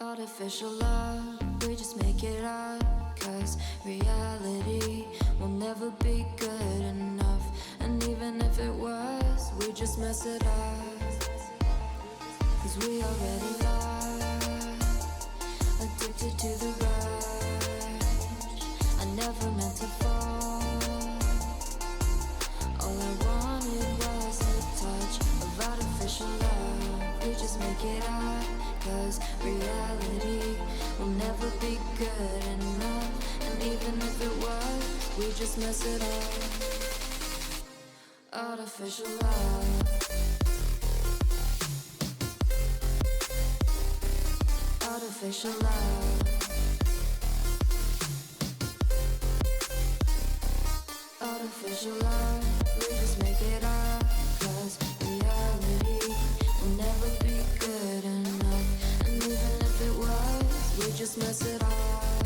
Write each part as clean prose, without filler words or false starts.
Artificial love, we just make it up, 'cause reality will never be good enough. And even if it was, we just mess it up, 'cause we already lost, addicted to the rush. I never meant to fall, all I wanted was a touch of artificial love. We just make it up, 'cause reality will never be good enough. And even if it was, we just mess it up. Artificial love, artificial love, artificial love. We just make it up, 'cause reality will never be good enough. And even if it was, we just mess it up,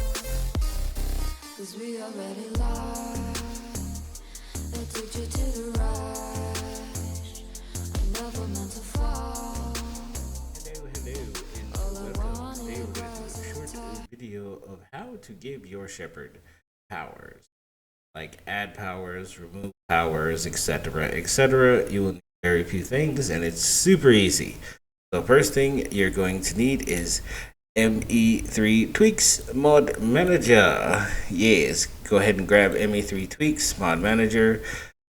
'cause we already lost, addicted to the rush. I never meant to fall. Hello, and welcome. Today we're going to do a short video of how to give your Shepard powers, like add powers, remove powers, etc., etc. You will need very few things, and it's super easy. The first thing you're going to need is ME3 Tweaks Mod Manager. Yes, go ahead and grab ME3 Tweaks Mod Manager,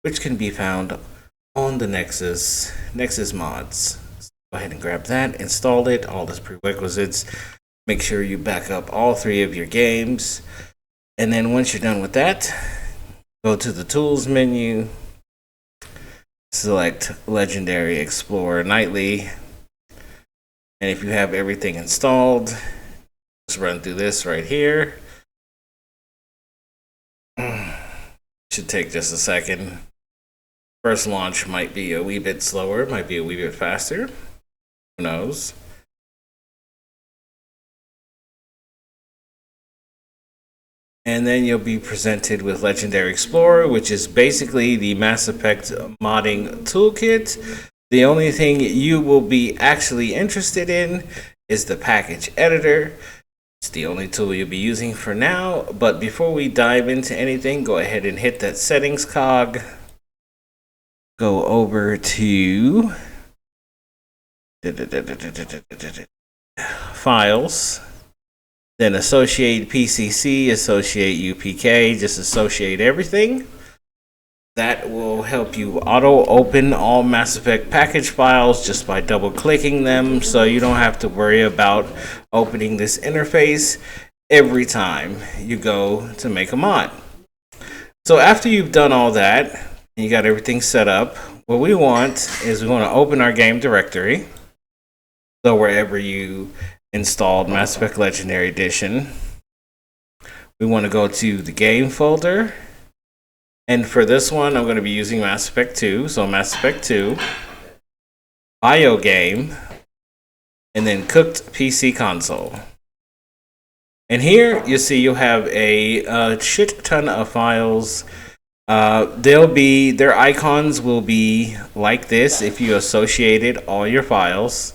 which can be found on the Nexus mods. Go ahead and grab that, install it, all the prerequisites. Make sure you back up all 3 of your games. And then once you're done with that, go to the tools menu, select Legendary Explorer Nightly. And if you have everything installed, just run through this right here. Should take just a second. First launch might be a wee bit slower, might be a wee bit faster. Who knows? And then you'll be presented with Legendary Explorer, which is basically the Mass Effect modding toolkit. The only thing you will be actually interested in is the package editor. It's the only tool you'll be using for now. But before we dive into anything, go ahead and hit that settings cog. Go over to files, then associate PCC, associate UPK, just associate everything. That will help you auto open all Mass Effect package files just by double clicking them, so you don't have to worry about opening this interface every time you go to make a mod. So after you've done all that and you got everything set up, what we want is we want to open our game directory. So wherever you installed Mass Effect Legendary Edition, we want to go to the game folder. And for this one, I'm going to be using Mass Effect 2. So Mass Effect 2, Bio Game, and then Cooked PC Console. And here you see you'll have a shit ton of files. Their icons will be like this if you associated all your files.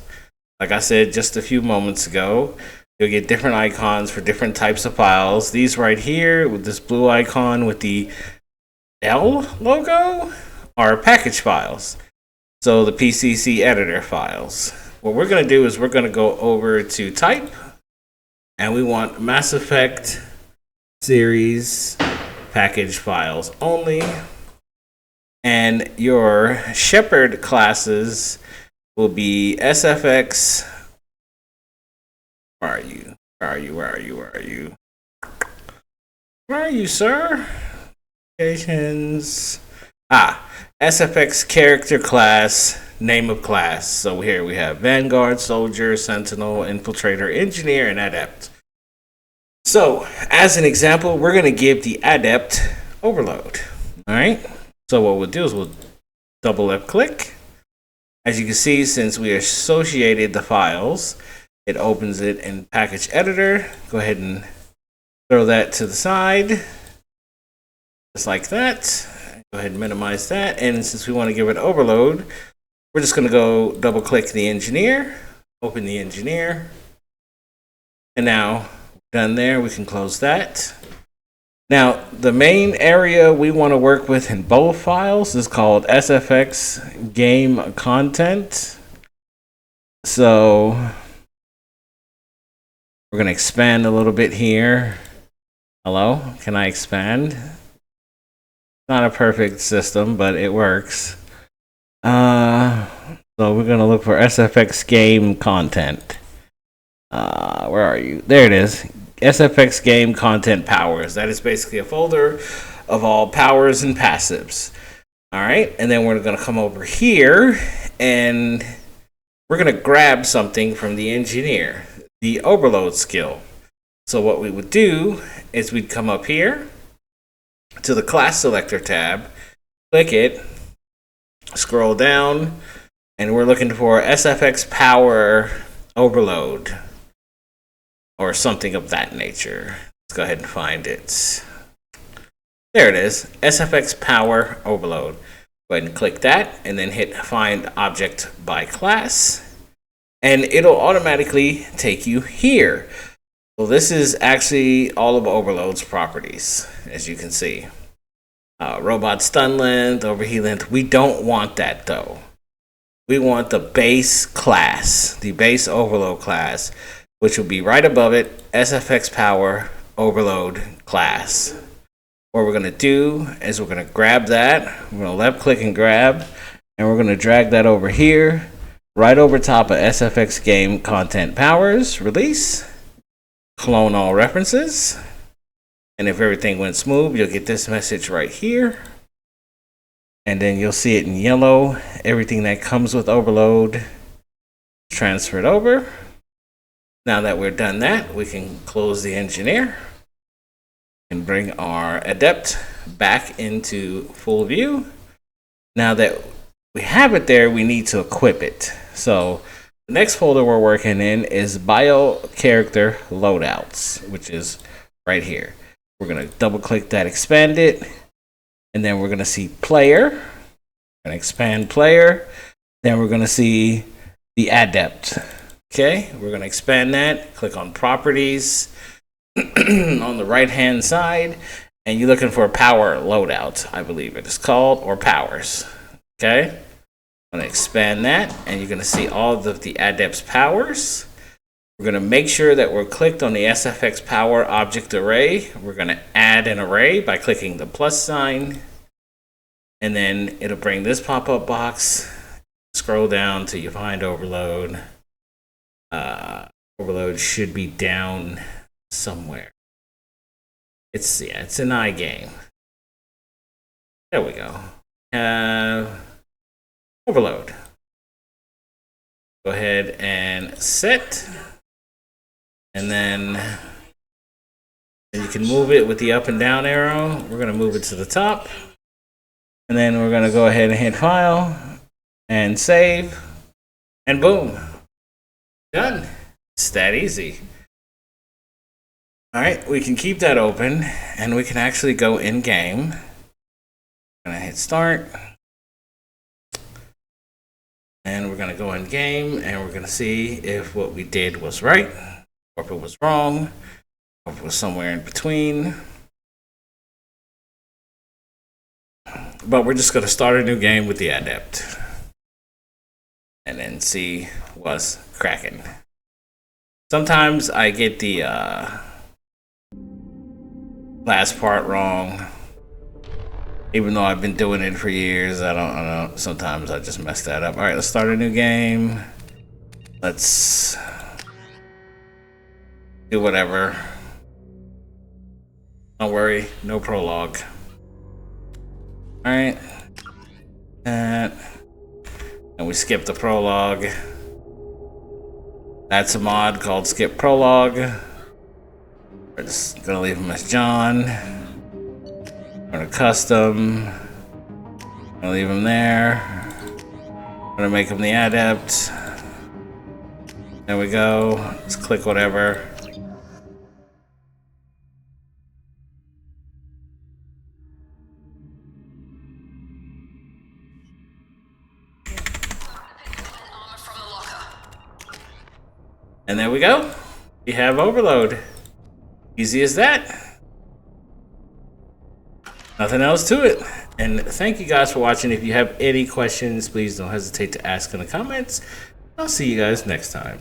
Like I said just a few moments ago, you'll get different icons for different types of files. These right here with this blue icon with the L logo are package files. So the PCC editor files. What we're going to do is we're going to go over to type, and we want Mass Effect series package files only. And your Shepard classes will be SFX. Where are you? Where are you? Where are you? Where are you? Where are you, sir? SFX character class, name of class. So here we have Vanguard, Soldier, Sentinel, Infiltrator, Engineer, and Adept. So as an example, we're going to give the Adept overload. All right. So what we'll do is we'll double left click. As you can see, since we associated the files, it opens it in package editor. Go ahead and throw that to the side. Just like that. Go ahead and minimize that. And since we want to give it overload, we're just going to go double click the engineer, open the engineer. And now done there, we can close that. Now, the main area we want to work with in both files is called SFX game content. So we're going to expand a little bit here. Hello, can I expand? Not a perfect system, but it works. So we're going to look for SFX game content. Where are you? There it is. SFX game content powers. That is basically a folder of all powers and passives. All right, and then we're going to come over here and we're going to grab something from the engineer, the overload skill. So what we would do is we'd come up here to the class selector tab, click it, scroll down, and we're looking for SFX power overload or something of that nature. Let's go ahead and find it. There it is, SFX power overload. Go ahead and click that and then hit find object by class, and it'll automatically take you here. So this is actually all of overload's properties, as you can see. Robot stun length, overheat length. We don't want that though. We want the base class, the base overload class, which will be right above it, SFX power overload class. What we're going to do is we're going to grab that, we're going to left click and grab, and we're going to drag that over here, right over top of SFX game content powers, release, clone all references, and if everything went smooth, you'll get this message right here, and then you'll see it in yellow. Everything that comes with overload transferred over. Now that we're done that, we can close the engineer and bring our adept back into full view. Now that we have it there, we need to equip it. So the next folder we're working in is bio character loadouts, which is right here. We're going to double click that, expand it, and then we're going to see player. We're going to expand player. Then we're going to see the adept. Okay, we're going to expand that, click on properties on the right hand side, and you're looking for power loadout, I believe it is called, or powers. Okay, I'm going to expand that, and you're going to see all of the adept's powers. We're going to make sure that we're clicked on the SFX power object array. We're going to add an array by clicking the plus sign, and then it'll bring this pop-up box. Scroll down till you find overload. Overload should be down somewhere. It's an iGame. There we go. Overload. Go ahead and set, and then you can move it with the up and down arrow. We're going to move it to the top, and then we're going to go ahead and hit file and save, and boom, done. It's that easy. All right, we can keep that open, and we can actually go in game. I'm gonna hit start, and we're gonna go in game, and we're gonna see if what we did was right, or if it was wrong, or if it was somewhere in between. But we're just gonna start a new game with the adept, and then see what's cracking. Sometimes I get the last part wrong, even though I've been doing it for years. I don't know. Sometimes I just mess that up. All right, let's start a new game. Let's do whatever. Don't worry, no prologue. All right, and we skip the prologue. That's a mod called Skip Prologue. We're just gonna leave him as John. We're gonna custom. Gonna leave him there. Gonna make him the adept. There we go. Let's click whatever. And there we go. You have overload. Easy as that. Nothing else to it. And thank you guys for watching. If you have any questions, please don't hesitate to ask in the comments. I'll see you guys next time.